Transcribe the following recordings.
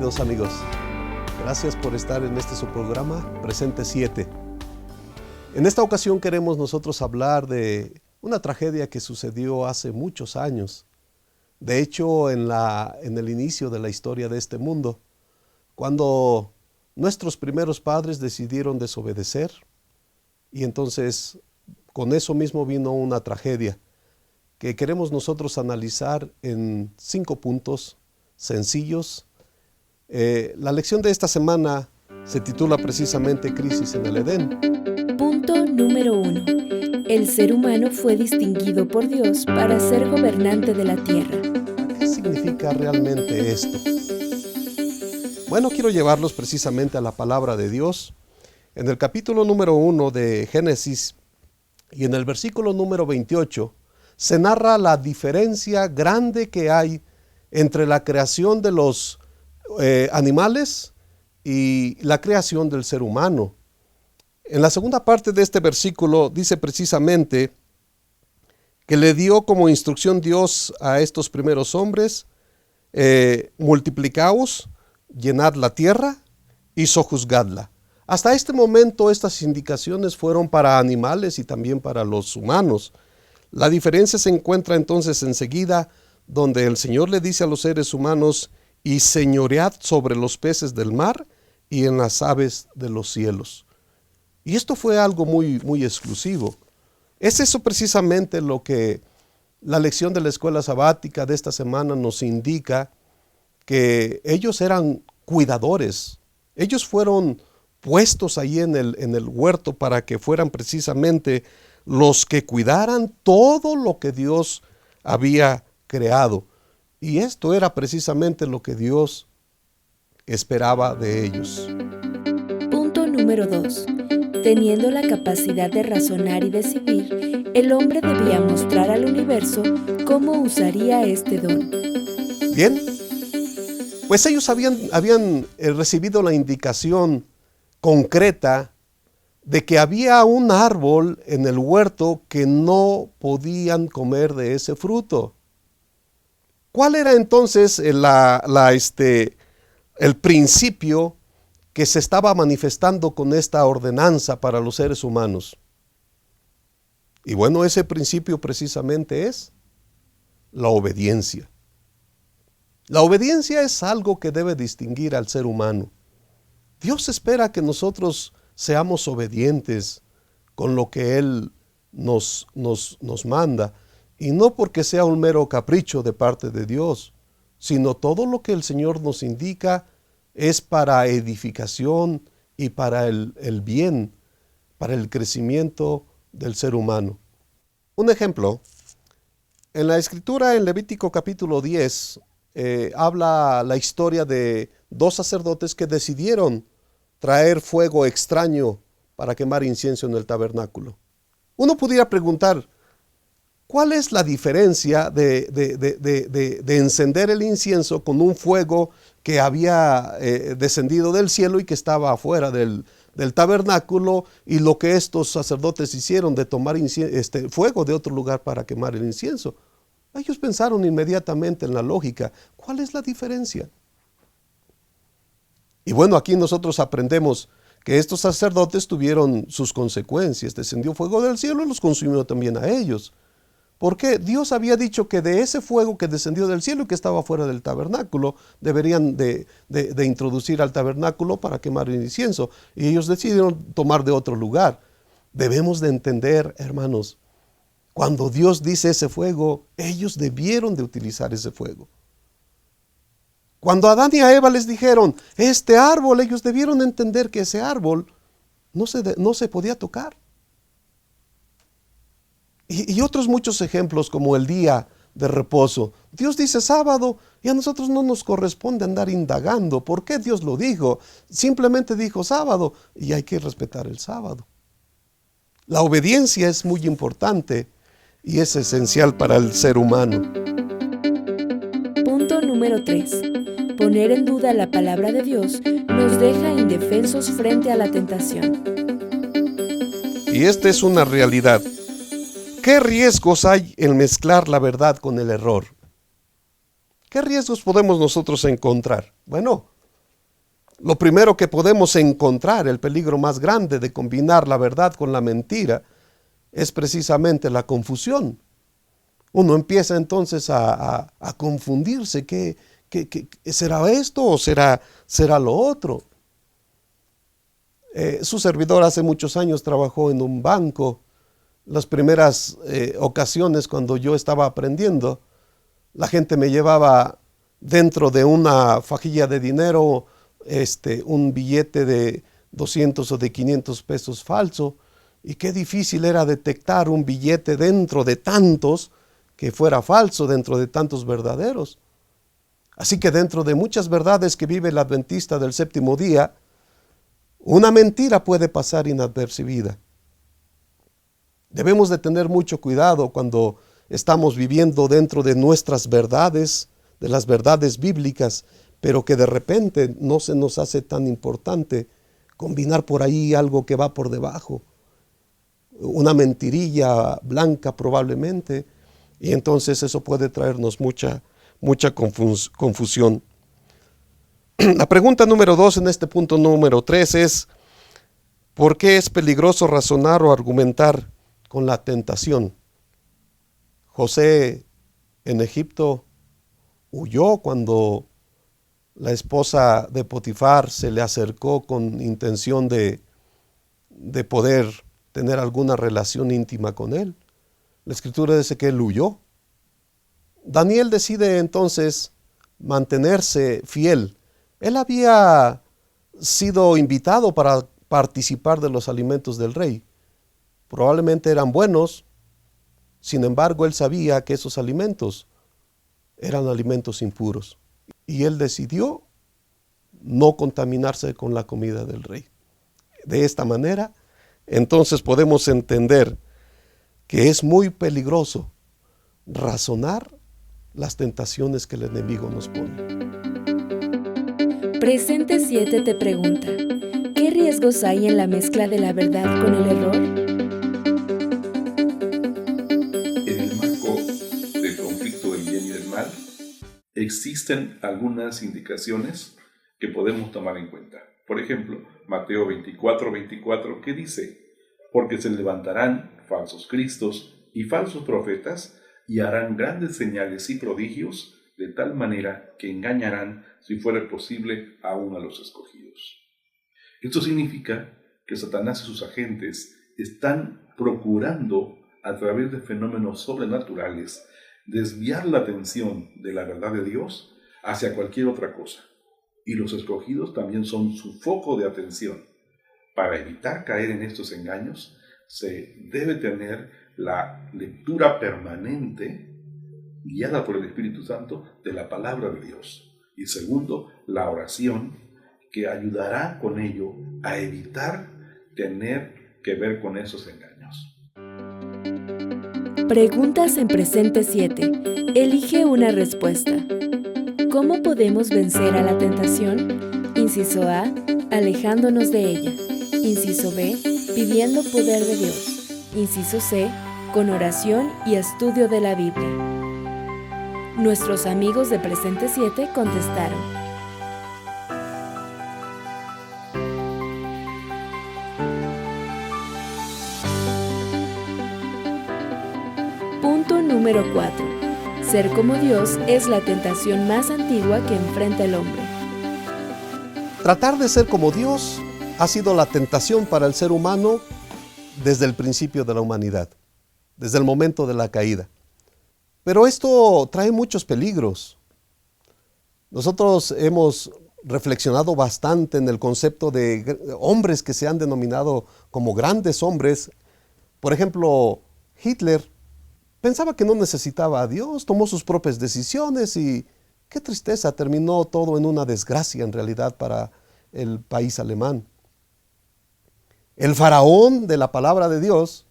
Bienvenidos amigos. Gracias por estar en este su programa, Presente 7. En esta ocasión queremos nosotros hablar de una tragedia que sucedió hace muchos años. De hecho, en el inicio de la historia de este mundo, cuando nuestros primeros padres decidieron desobedecer, y entonces con eso mismo vino una tragedia que queremos nosotros analizar en 5 puntos sencillos. La lección de esta semana se titula precisamente Crisis en el Edén. Punto número 1. El ser humano fue distinguido por Dios para ser gobernante de la tierra. ¿Qué significa realmente esto? Bueno, quiero llevarlos precisamente a la palabra de Dios. En el capítulo número 1 de Génesis y en el versículo número 28 se narra la diferencia grande que hay entre la creación de los animales y la creación del ser humano. En la segunda parte de este versículo dice precisamente que le dio como instrucción Dios a estos primeros hombres: multiplicaos, llenad la tierra y sojuzgadla. Hasta este momento estas indicaciones fueron para animales y también para los humanos. La diferencia se encuentra entonces enseguida donde el Señor le dice a los seres humanos: y señoread sobre los peces del mar y en las aves de los cielos. Y esto fue algo muy exclusivo. Es eso precisamente lo que la lección de la escuela sabática de esta semana nos indica, que ellos eran cuidadores. Ellos fueron puestos ahí en el huerto para que fueran precisamente los que cuidaran todo lo que Dios había creado. Y esto era precisamente lo que Dios esperaba de ellos. Punto número 2. Teniendo la capacidad de razonar y decidir, el hombre debía mostrar al universo cómo usaría este don. Bien, pues ellos habían recibido la indicación concreta de que había un árbol en el huerto que no podían comer de ese fruto. ¿Cuál era entonces el principio que se estaba manifestando con esta ordenanza para los seres humanos? Y bueno, ese principio precisamente es la obediencia. La obediencia es algo que debe distinguir al ser humano. Dios espera que nosotros seamos obedientes con lo que Él nos manda. Y no porque sea un mero capricho de parte de Dios, sino todo lo que el Señor nos indica es para edificación y para el bien, para el crecimiento del ser humano. Un ejemplo, en la Escritura, en Levítico capítulo 10, habla la historia de 2 sacerdotes que decidieron traer fuego extraño para quemar incienso en el tabernáculo. Uno pudiera preguntar: ¿cuál es la diferencia de encender el incienso con un fuego que había descendido del cielo y que estaba afuera del tabernáculo, y lo que estos sacerdotes hicieron de tomar fuego de otro lugar para quemar el incienso? Ellos pensaron inmediatamente en la lógica: ¿cuál es la diferencia? Y bueno, aquí nosotros aprendemos que estos sacerdotes tuvieron sus consecuencias. Descendió fuego del cielo y los consumió también a ellos. Porque Dios había dicho que de ese fuego que descendió del cielo y que estaba fuera del tabernáculo, deberían de introducir al tabernáculo para quemar el incienso. Y ellos decidieron tomar de otro lugar. Debemos de entender, hermanos, cuando Dios dice ese fuego, ellos debieron de utilizar ese fuego. Cuando a Adán y a Eva les dijeron este árbol, ellos debieron entender que ese árbol no se podía tocar. Y otros muchos ejemplos, como el día de reposo. Dios dice sábado y a nosotros no nos corresponde andar indagando por qué Dios lo dijo. Simplemente dijo sábado y hay que respetar el sábado. La obediencia es muy importante y es esencial para el ser humano. Punto número 3. Poner en duda la palabra de Dios nos deja indefensos frente a la tentación. Y esta es una realidad. ¿Qué riesgos hay en mezclar la verdad con el error? ¿Qué riesgos podemos nosotros encontrar? Bueno, Lo primero que podemos encontrar, el peligro más grande de combinar la verdad con la mentira, es precisamente la confusión. Uno empieza entonces a confundirse. ¿Qué será esto o será lo otro? Su servidor hace muchos años trabajó en un banco. Las primeras ocasiones cuando yo estaba aprendiendo, la gente me llevaba dentro de una fajilla de dinero un billete de 200 o de 500 pesos falso, y qué difícil era detectar un billete dentro de tantos que fuera falso, dentro de tantos verdaderos. Así que dentro de muchas verdades que vive el adventista del séptimo día, una mentira puede pasar inadvertida. Debemos de tener mucho cuidado cuando estamos viviendo dentro de nuestras verdades, de las verdades bíblicas, pero que de repente no se nos hace tan importante combinar por ahí algo que va por debajo, una mentirilla blanca probablemente, y entonces eso puede traernos mucha confusión. La pregunta número 2 en este punto número 3 es: ¿por qué es peligroso razonar o argumentar con la tentación? José en Egipto huyó cuando la esposa de Potifar se le acercó con intención de poder tener alguna relación íntima con él. La escritura dice que él huyó. Daniel decide entonces mantenerse fiel. Él había sido invitado para participar de los alimentos del rey. Probablemente eran buenos, sin embargo él sabía que esos alimentos eran alimentos impuros. Y él decidió no contaminarse con la comida del rey. De esta manera, entonces podemos entender que es muy peligroso razonar las tentaciones que el enemigo nos pone. Presente 7 te pregunta: ¿qué riesgos hay en la mezcla de la verdad con el error? En el marco del conflicto del bien y del mal, existen algunas indicaciones que podemos tomar en cuenta. Por ejemplo, Mateo 24:24, que dice: porque se levantarán falsos cristos y falsos profetas y harán grandes señales y prodigios, de tal manera que engañarán, si fuera posible, aún a los escogidos. Esto significa que Satanás y sus agentes están procurando, a través de fenómenos sobrenaturales, desviar la atención de la verdad de Dios hacia cualquier otra cosa. Y los escogidos también son su foco de atención. Para evitar caer en estos engaños, se debe tener la lectura permanente, guiada por el Espíritu Santo, de la palabra de Dios. Y segundo, la oración, que ayudará con ello a evitar tener que ver con esos engaños. Preguntas en presente 7. Elige una respuesta. ¿Cómo podemos vencer a la tentación? Inciso A: alejándonos de ella. Inciso B: pidiendo poder de Dios. Inciso C: con oración y estudio de la Biblia. Nuestros amigos de Presente 7 contestaron: punto número 4. Ser como Dios es la tentación más antigua que enfrenta el hombre. Tratar de ser como Dios ha sido la tentación para el ser humano desde el principio de la humanidad, desde el momento de la caída. Pero esto trae muchos peligros. Nosotros hemos reflexionado bastante en el concepto de hombres que se han denominado como grandes hombres. Por ejemplo, Hitler pensaba que no necesitaba a Dios, tomó sus propias decisiones y qué tristeza, terminó todo en una desgracia en realidad para el país alemán. El faraón de la palabra de Dios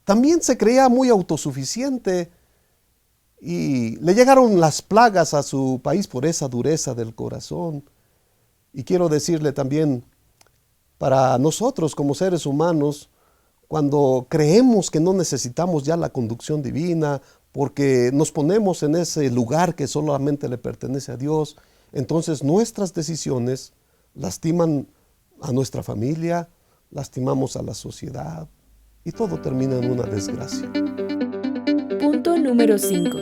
también se creía muy autosuficiente y le llegaron las plagas a su país por esa dureza del corazón. Y quiero decirle también, para nosotros como seres humanos, cuando creemos que no necesitamos ya la conducción divina, porque nos ponemos en ese lugar que solamente le pertenece a Dios, entonces nuestras decisiones lastiman a nuestra familia, lastimamos a la sociedad y todo termina en una desgracia. Punto número 5.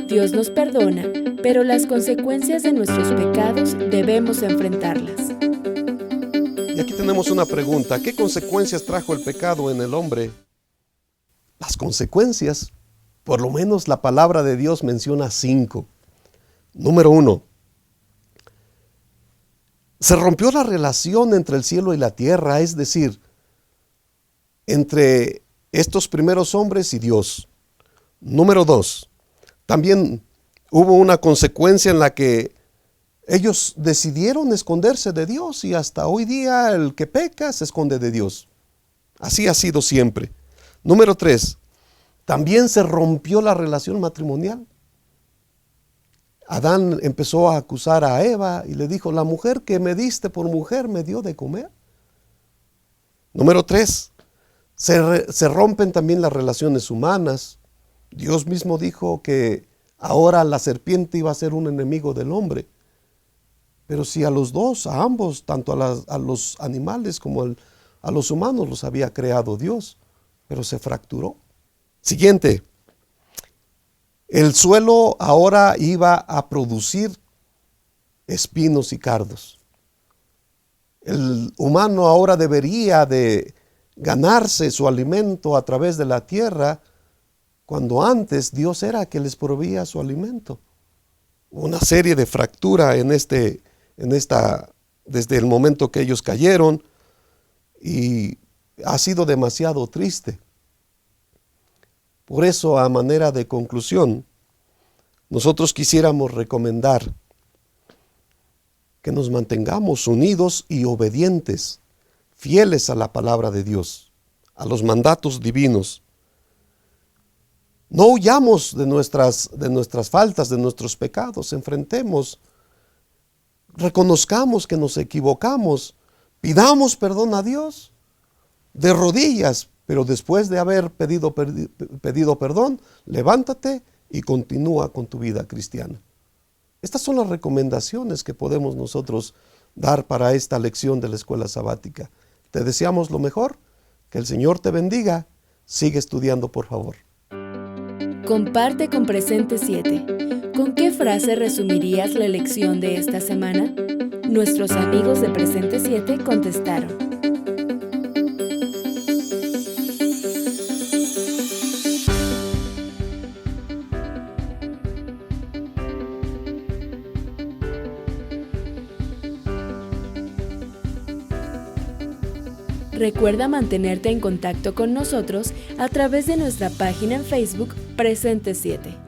Dios nos perdona, pero las consecuencias de nuestros pecados debemos enfrentarlas. Y aquí tenemos una pregunta. ¿Qué consecuencias trajo el pecado en el hombre? Las consecuencias, por lo menos la palabra de Dios menciona 5. Número 1. Se rompió la relación entre el cielo y la tierra, es decir, entre estos primeros hombres y Dios. Número 2. También hubo una consecuencia en la que ellos decidieron esconderse de Dios y hasta hoy día el que peca se esconde de Dios. Así ha sido siempre. Número 3. También se rompió la relación matrimonial. Adán empezó a acusar a Eva y le dijo, la mujer que me diste por mujer me dio de comer. Número 3. Se rompen también las relaciones humanas. Dios mismo dijo que ahora la serpiente iba a ser un enemigo del hombre. Pero si a los dos, a ambos, tanto a los animales como a los humanos los había creado Dios, pero se fracturó. Siguiente, el suelo ahora iba a producir espinos y cardos. El humano ahora debería de ganarse su alimento a través de la tierra, cuando antes Dios era quien les proveía su alimento. Una serie de fractura desde el momento que ellos cayeron, y ha sido demasiado triste. Por eso, a manera de conclusión, nosotros quisiéramos recomendar que nos mantengamos unidos y obedientes, fieles a la palabra de Dios, a los mandatos divinos. No huyamos de nuestras faltas, de nuestros pecados, enfrentemos, reconozcamos que nos equivocamos, pidamos perdón a Dios de rodillas, pero después de haber pedido perdón, levántate y continúa con tu vida cristiana. Estas son las recomendaciones que podemos nosotros dar para esta lección de la escuela sabática. Te deseamos lo mejor, que el Señor te bendiga. Sigue estudiando, por favor. Comparte con Presente 7. ¿Con qué frase resumirías la lección de esta semana? Nuestros amigos de Presente 7 contestaron. Recuerda mantenerte en contacto con nosotros a través de nuestra página en Facebook Presente 7.